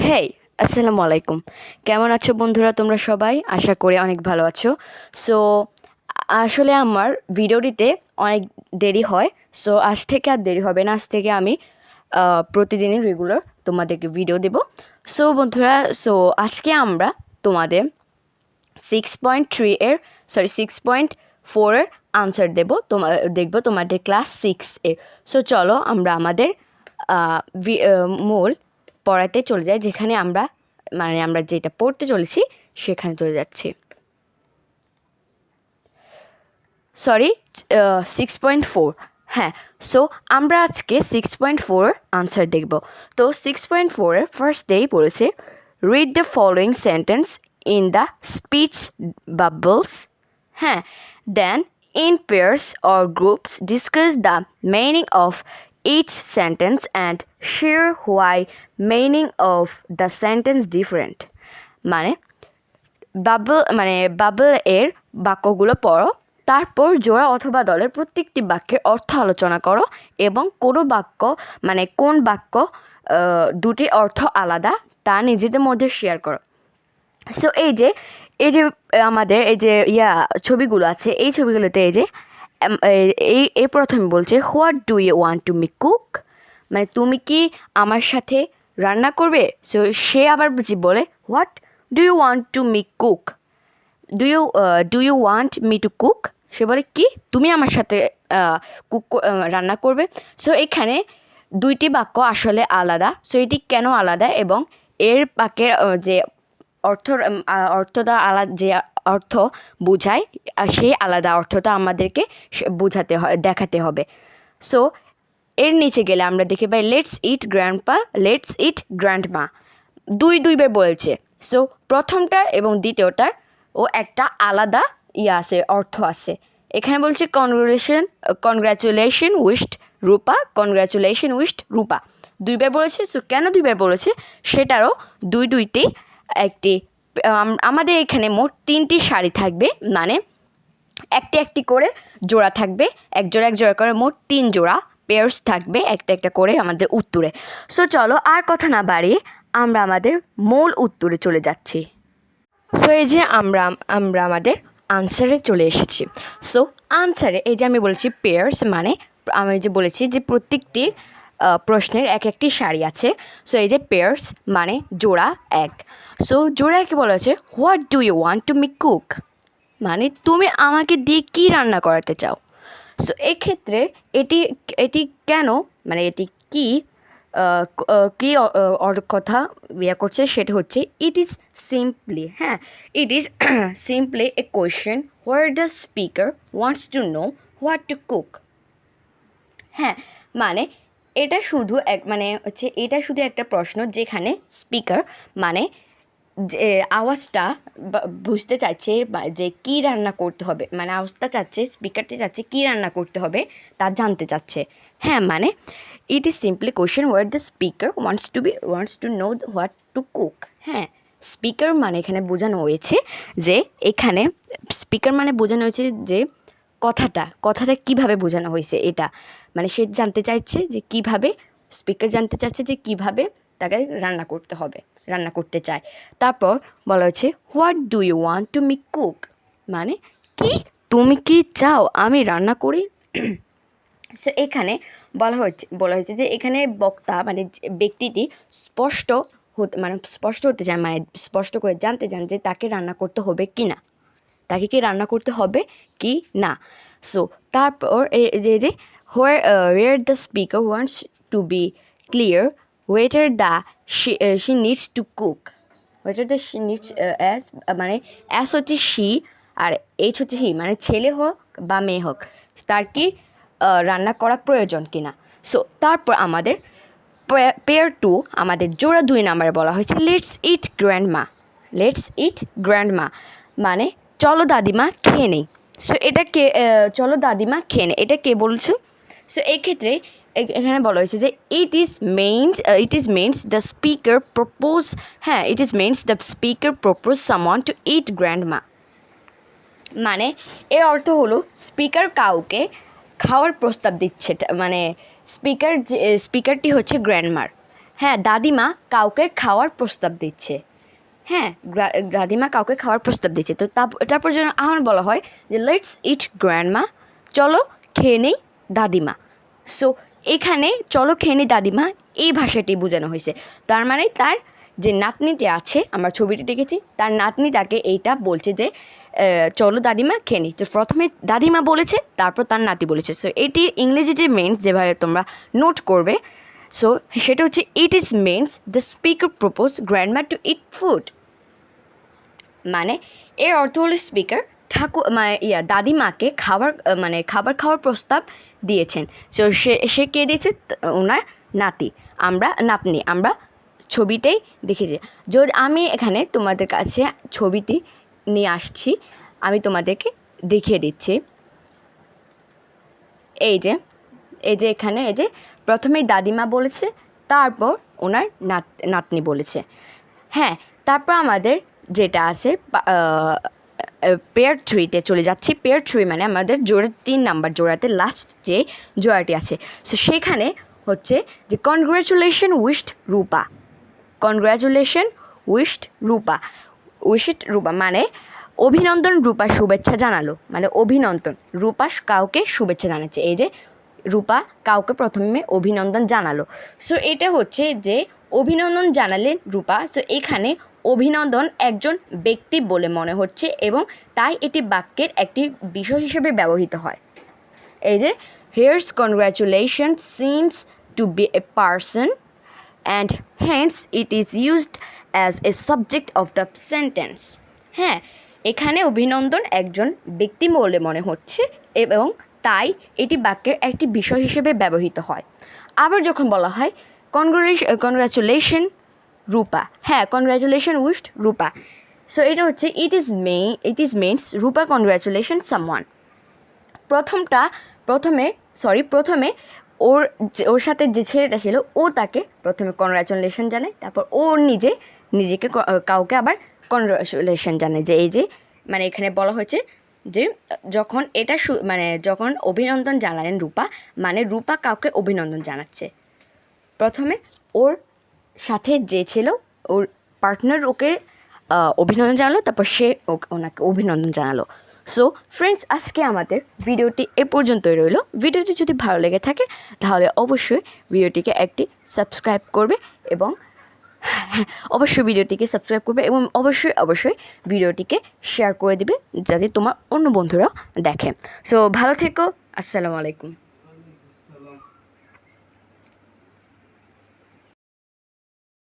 হেই, আসসালামু আলাইকুম। কেমন আছো বন্ধুরা তোমরা সবাই? আশা করি অনেক ভালো আছো। সো আসলে আমার ভিডিও দিতে অনেক দেরি হয়। সো আজ থেকে আর দেরি হবে না। আজ থেকে আমি প্রতিদিনই রেগুলার তোমাদেরকে ভিডিও দেব। সো বন্ধুরা, আজকে আমরা তোমাদের 6.4 এর আনসার দেখব তোমাদের ক্লাস 6 এর। সো চলো আমরা আমাদের মূল পড়াতে চলে যাই, যেখানে আমরা যেটা পড়তে চলেছি সেখানে চলে যাচ্ছি। 6.4। হ্যাঁ, সো আমরা আজকে 6.4 আনসার দেখব। তো 6.4-এর ফার্স্ট ডেই বলেছে, read the following sentence in the speech bubbles. হ্যাঁ, then in pairs or groups discuss the meaning of each sentence and share why meaning of the sentence different। মানে bubble এর বাক্যগুলো পড়ো, তারপর জোড়া অথবা দলের প্রত্যেকটি বাক্যের অর্থ আলোচনা করো এবং কোন বাক্য দুটি অর্থ আলাদা তা নিজেদের মধ্যে শেয়ার করো। সো এই যে আমাদের ছবিগুলো আছে, এই ছবিগুলোতে এই প্রথমে বলছে, what do you want to me cook, মানে তুমি কি আমার সাথে রান্না করবে। সো সে আবার বলে, what do you want to me cook, do you want me to cook. সে বলে কি, তুমি আমার সাথে রান্না করবে। সো এখানে দুইটি বাক্য আসলে আলাদা। সো এটি কেন আলাদা এবং এর বাক্যের যে অর্থটা আলাদা, যে অর্থ বোঝায় সেই আলাদা অর্থটা আমাদেরকে দেখাতে হবে। সো এর নিচে গেলে আমরা দেখতে পাই, let's eat grandpa, let's eat grandma, দুইবার বলছে। সো প্রথমটার এবং দ্বিতীয়টার একটা আলাদা অর্থ আছে। এখানে বলছে কনগ্রাচুলেশন উইশড রূপা, কনগ্রাচুলেশন উইশড রূপা, দুইবার বলেছে। সো কেন দুইবার বলেছে সেটারও দুইটি আমাদের এখানে মোট 3টি শাড়ি থাকবে, মানে একটি করে জোড়া থাকবে, এক জোড়া করে মোট 3 জোড়া পেয়ার্স থাকবে একটা করে আমাদের উত্তরে। সো চলো আর কথা না বাড়িয়ে আমরা আমাদের মূল উত্তরে চলে যাচ্ছি। সো এই যে আমরা আমাদের আনসারে চলে এসেছি। সো আনসারে এই যে আমি বলেছি পেয়ার্স, মানে আমি যে বলেছি যে প্রত্যেকটি প্রশ্নের একটি সারি আছে। সো এই যে পেয়ার্স মানে জোড়া এক। সো জোড়া একে বলা হচ্ছে, what do you want to me cook, মানে তুমি আমাকে দিয়ে কী রান্না করাতে চাও। সো এক্ষেত্রে এটি কেন, মানে এটি কী কথা করছে সেটা হচ্ছে, it is simply a question where the speaker wants to know what to cook. হ্যাঁ, মানে এটা শুধু একটা প্রশ্ন যেখানে স্পিকার মানে যে আওয়াজটা বুঝতে চাইছে যে কী রান্না করতে হবে, মানে আওয়াজটা চাচ্ছে, স্পিকারটি চাচ্ছে কী রান্না করতে হবে তা জানতে চাচ্ছে। হ্যাঁ, মানে it is simply question where the speaker wants to know what to cook. হ্যাঁ, স্পিকার মানে এখানে বোঝানো হয়েছে যে কথাটা কীভাবে বোঝানো হয়েছে, এটা মানে সে জানতে চাইছে যে কীভাবে, স্পিকার জানতে চাচ্ছে যে কীভাবে তাকে রান্না করতে চায়। তারপর বলা হচ্ছে, what do you want to me cook, মানে কি তুমি কি চাও আমি রান্না করি। সো এখানে বলা হয়েছে যে এখানে বক্তা মানে ব্যক্তিটি স্পষ্ট হতে চায়, মানে স্পষ্ট করে জানতে চান যে তাকে রান্না করতে হবে কি না, তাকে কি রান্না করতে হবে কি না। সো তারপর যে where the speaker wants to be clear whether she needs to cook, মানে as হচ্ছে she আর h হচ্ছে he, মানে ছেলে হোক বা মেয়ে হোক তার কি রান্না করা প্রয়োজন কিনা। সো তারপর আমাদের পেয়ার 2 আমাদের জোড়া 2 নাম্বারে বলা হয়েছে, লেটস ইট গ্র্যান্ডমা, মানে চলো দাদিমা খেয়ে নেই। সো এটা চলো দাদিমা খেয়ে নেই, এটা কে বলছো। সো এক্ষেত্রে এখানে বলা হয়েছে যে it is means the speaker propose someone to it grandma, মানে এর অর্থ হলো স্পিকার কাউকে খাওয়ার প্রস্তাব দিচ্ছে, মানে স্পিকারটি হচ্ছে গ্র্যান্ডমার। হ্যাঁ, দাদিমা কাউকে খাওয়ার প্রস্তাব দিচ্ছে। হ্যাঁ, দাদিমা কাউকে খাওয়ার প্রস্তাব দিচ্ছে। তো তারপর যেন আমার বলা হয় যে লেটস ইট গ্র্যান্ডমা, চলো খেয়ে নেই দাদিমা। সো এখানে চলো খেয়ে নেই দাদিমা এই ভাষাটি বোঝানো হয়েছে। তার মানে তার যে নাতনিটি আছে, আমরা ছবিটি দেখেছি, তার নাতনি তাকে এইটা বলছে যে চলো দাদিমা খেয়ে নিই। তো প্রথমে দাদিমা বলেছে, তারপর তার নাতি বলেছে। সো এটি ইংরেজি যে মিনস যেভাবে তোমরা নোট করবে, সো সেটা হচ্ছে it is means the speaker propose grandma to eat food. মানে এর অর্থ হলো স্পিকার দাদিমাকে খাবার খাওয়ার প্রস্তাব দিয়েছেন। সো সে কে দিয়েছে? ওনার নাতনি। আমরা ছবিতেই দেখেছি। যদি আমি এখানে তোমাদের কাছে ছবিটি নিয়ে আসছি, আমি তোমাদেরকে দেখিয়ে দিচ্ছি। এই যে এখানে এই যে প্রথমেই দাদিমা বলেছে, তারপর ওনার নাতনি বলেছে। হ্যাঁ, তারপর আমাদের যেটা আছে পেয়ার থ্রিতে চলে যাচ্ছি। পেয়ার থ্রি মানে আমাদের জোড়া 3 নাম্বার জোড়াতে লাস্ট যে জোড়াটি আছে। সো সেখানে হচ্ছে যে কনগ্র্যাচুলেশন উইশড রূপা। কনগ্র্যাচুলেশন উইশড রূপা মানে অভিনন্দন রূপা শুভেচ্ছা জানালো, মানে অভিনন্দন রূপা কাউকে শুভেচ্ছা জানাচ্ছে। এই যে রূপা কাউকে প্রথমে অভিনন্দন জানালো। সো এটা হচ্ছে যে অভিনন্দন জানালেন রূপা। সো এখানে অভিনন্দন একজন ব্যক্তি বলে মনে হচ্ছে এবং তাই এটি বাক্যের একটি বিষয় হিসেবে ব্যবহৃত হয়। এই যে hears congratulation seems to be a person and hence it is used as a subject of the sentence. হ্যাঁ, এখানে অভিনন্দন একজন ব্যক্তি বলে মনে হচ্ছে এবং তাই এটি বাক্যের একটি বিষয় হিসেবে ব্যবহৃত হয়। আবার যখন বলা হয় কনগ্র্যাচুলেশন রূপা, হ্যাঁ কনগ্র্যাচুলেশন উইশড রূপা, সো এটা হচ্ছে it is means Rupa congratulation someone. প্রথমে ওর সাথে যে ছেলেটা ছিল ও তাকে প্রথমে কনগ্র্যাচুলেশন জানায়, তারপর ও নিজেকে কাউকে আবার কনগ্র্যাচুলেশন জানায়। যে এই যে মানে এখানে বলা হয়েছে যে যখন যখন অভিনন্দন জানালেন রূপা, মানে রূপা কাউকে অভিনন্দন জানাচ্ছে। প্রথমে ওর সাথে যে ছিল ওর পার্টনার ওকে অভিনন্দন জানালো, তারপর সে ওনাকে অভিনন্দন জানালো। সো ফ্রেন্ডস, আজকে আমাদের ভিডিওটি এ পর্যন্তই রইল। ভিডিওটি যদি ভালো লেগে থাকে তাহলে অবশ্যই ভিডিওটিকে সাবস্ক্রাইব করবে এবং অবশ্যই ভিডিওটিকে শেয়ার করে দিবে যাতে তোমার অন্য বন্ধুরাও দেখে। সো ভালো থেকো, আসসালামু আলাইকুম।